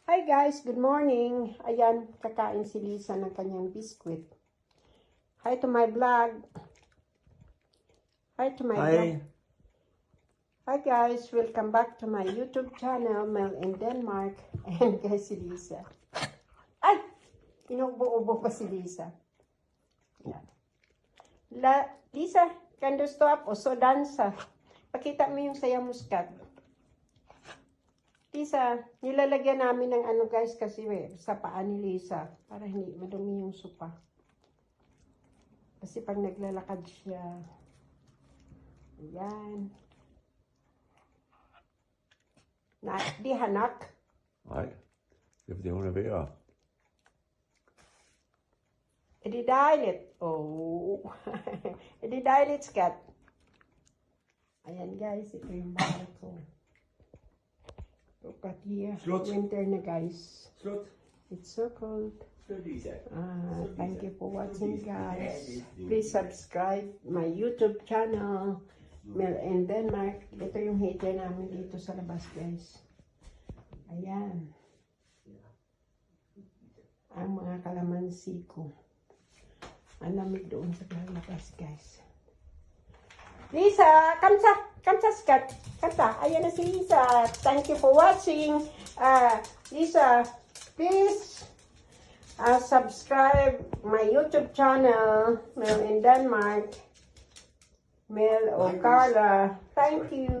Hi guys, good morning. Ayan, kakain si Lisa ng kanyang biskwit. Hi to my vlog. Hi to my vlog. Hi guys, welcome back to my YouTube channel, Mel in Denmark. And guys, si Lisa. Ay! Inuubo-ubo pa si Lisa. Ayan. Lisa, can you stop? O so dansa. Pakita mo yung saya muskat. Lisa, nilalagyan namin ng ano guys kasi sa paa ni Lisa para hindi madumi yung sopa. Kasi pag naglalakad siya. Ayan. Di hanak. Nej, det er fordi hun er ved at... Er det dejligt? Er det dejligt, skat? Ayan guys, ito yung bahay ko. Look at here. Slut. Winter na guys. Slut. It's so cold. Slut, Lisa. Thank you for watching guys. Please subscribe my YouTube channel, Mel in Denmark. Ito yung heater namin dito sa labas guys. Ayan. Ang mga kalamansi ko. Ang lamig doon sa labas guys. Lisa, kamsa skat. Kamsa, ayan na si Lisa. Thank you for watching. Lisa, please subscribe my YouTube channel, Mel in Denmark. Mel or Carla. Thank you.